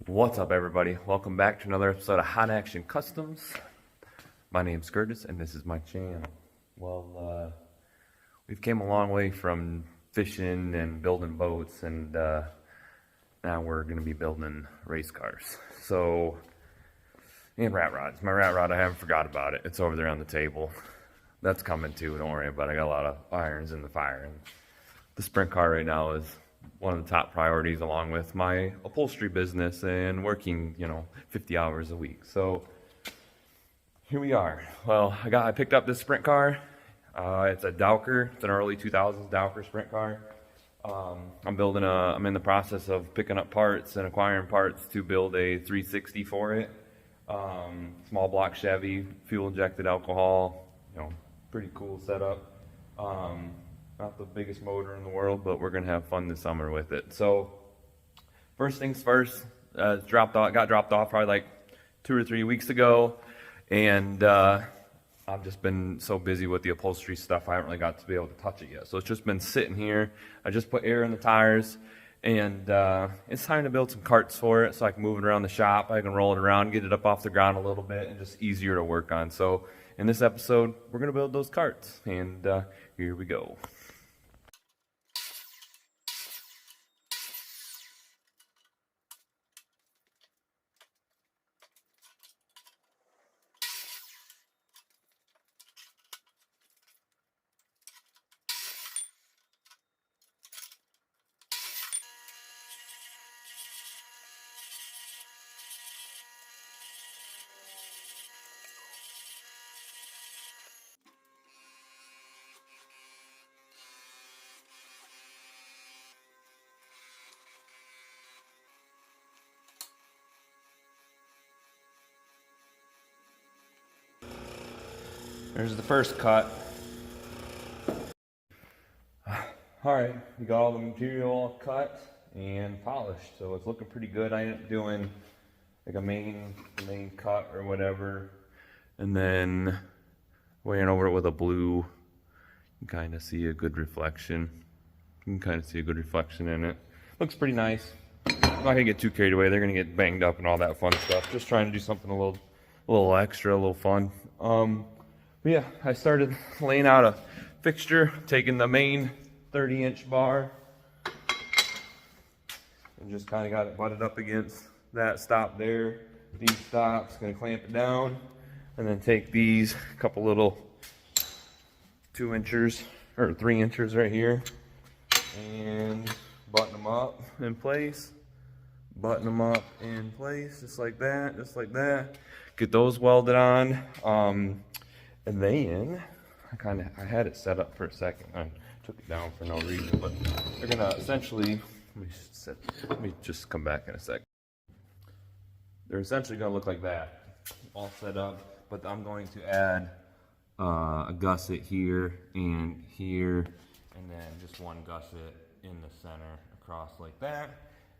What's up, everybody? Welcome back to another episode of Hot Action Customs. My name's Curtis, and this is my channel. Well, we've came a long way from fishing and building boats, and now we're going to be building race cars. So, and rat rods. My rat rod, I haven't forgot about it. It's over there on the table. That's coming too, don't worry about it. I got a lot of irons in the fire. And the sprint car right now is one of the top priorities, along with my upholstery business and working, 50 hours a week. So here we are. Well, I picked up this sprint car. It's a Dowker. It's an early 2000s Dowker sprint car. I'm in the process of picking up parts and acquiring parts to build a 360 for it. Small block Chevy, fuel injected alcohol, pretty cool setup. Not the biggest motor in the world, but we're gonna have fun this summer with it. So first things first, got dropped off probably like 2 or 3 weeks ago, and I've just been so busy with the upholstery stuff, I haven't really got to be able to touch it yet. So it's just been sitting here. I just put air in the tires, and it's time to build some carts for it so I can move it around the shop. I can roll it around, get it up off the ground a little bit, and just easier to work on. So in this episode, we're gonna build those carts, and here we go. There's the first cut. Alright, we got all the material cut and polished, so it's looking pretty good. I ended up doing like a main cut or whatever, and then weighing over it with a blue. You can kind of see a good reflection. You can kind of see a good reflection in it. Looks pretty nice. I'm not gonna get too carried away. They're gonna get banged up and all that fun stuff. Just trying to do something a little extra, a little fun. But yeah, I started laying out a fixture, taking the main 30-inch bar and just kind of got it butted up against that stop there. These stops, gonna clamp it down, and then take these couple little 2 inchers or 3 inchers right here and button them up in place. Button them up in place, just like that. Get those welded on. And then I had it set up for a second. I took it down for no reason, but they're gonna essentially, let me just come back in a sec. They're essentially gonna look like that, all set up, but I'm going to add a gusset here, and then just one gusset in the center across like that.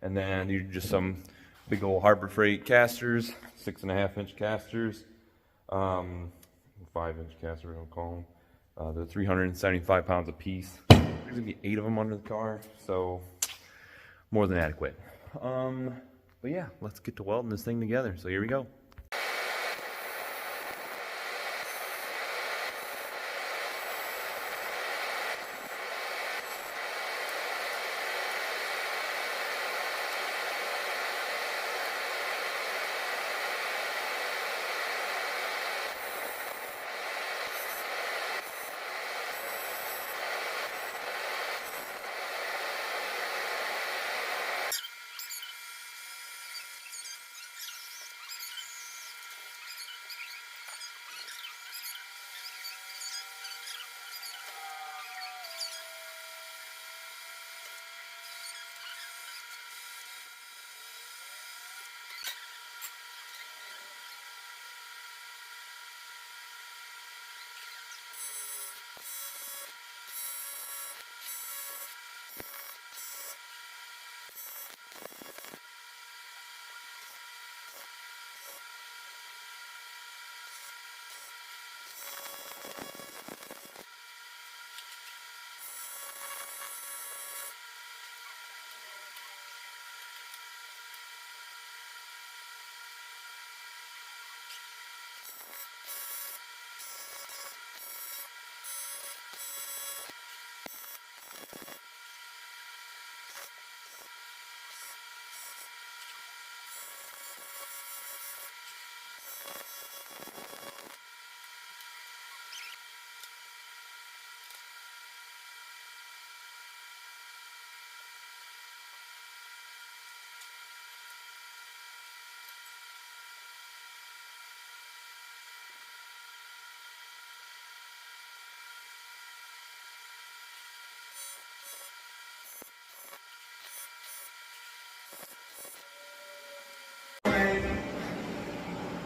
And then you just some big old Harbor Freight casters, 6.5-inch casters. 5-inch caster, we're gonna call them. They're 375 pounds a piece. There's gonna be 8 of them under the car, so more than adequate. But yeah, let's get to welding this thing together. So here we go.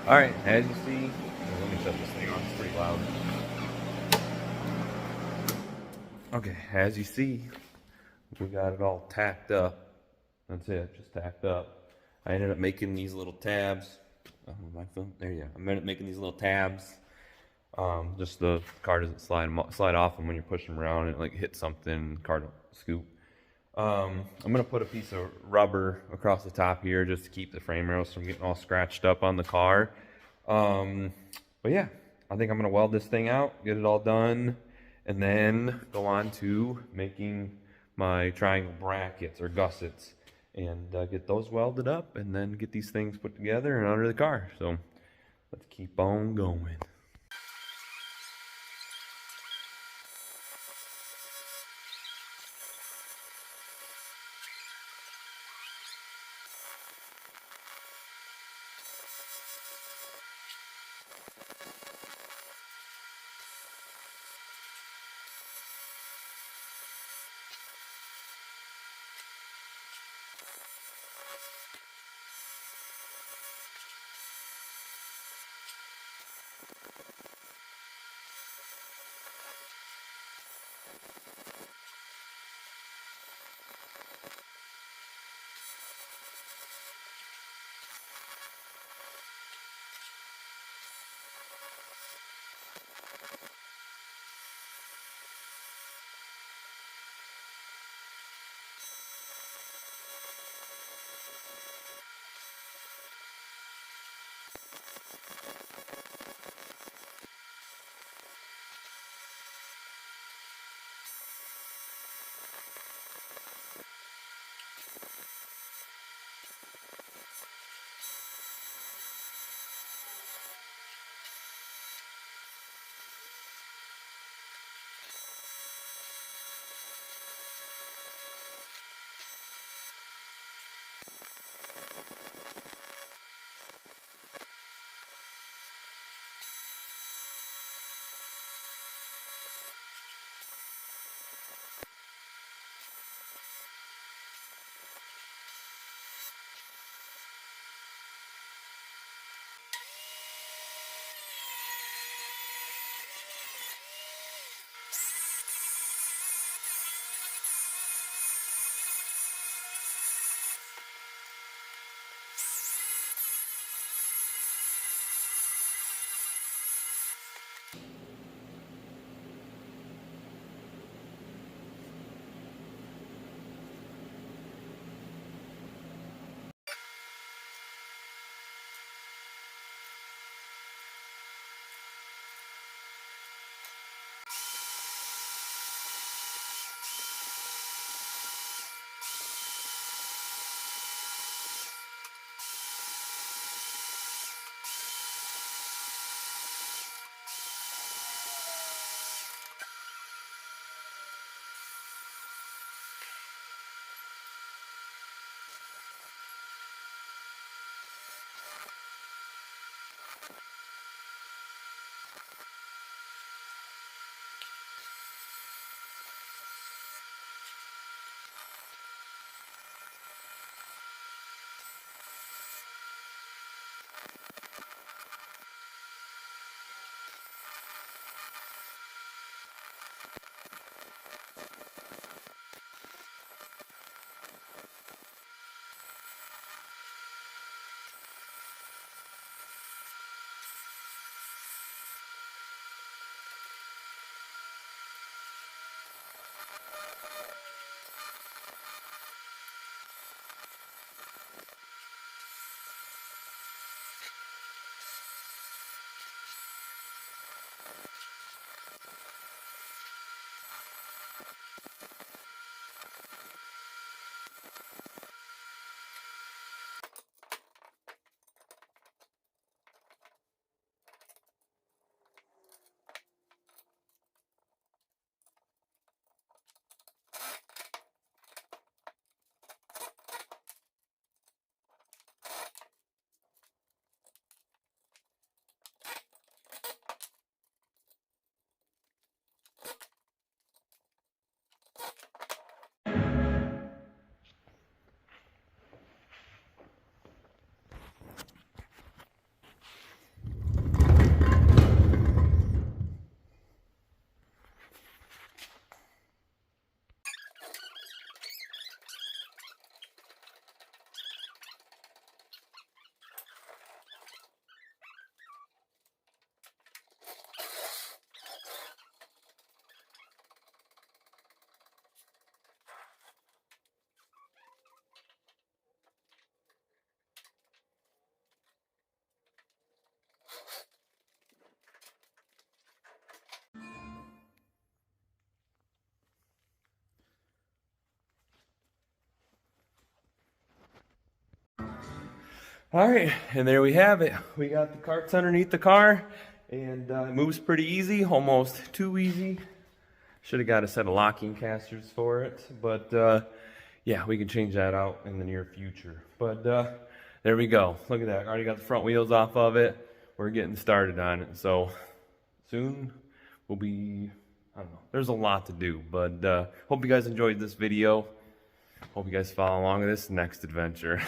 All right, as you see, let me shut this thing off. It's pretty loud. Okay, as you see, we got it all tacked up. That's it, just tacked up. I ended up making these little tabs. Oh, my phone. There you go. I ended up making these little tabs. Just the car doesn't slide off them when you're pushing around and it like hits something, car don't scoop. I'm gonna put a piece of rubber across the top here just to keep the frame rails from getting all scratched up on the car. But yeah, I think I'm gonna weld this thing out, get it all done, and then go on to making my triangle brackets or gussets and get those welded up and then get these things put together and under the car. So let's keep on going. All right, and there we have it. We got the carts underneath the car, and it moves pretty easy, almost too easy. Should have got a set of locking casters for it, but yeah, we can change that out in the near future. But there we go. Look at that. Already got the front wheels off of it. We're getting started on it. So soon we'll be, I don't know, there's a lot to do. But hope you guys enjoyed this video. Hope you guys follow along with this next adventure.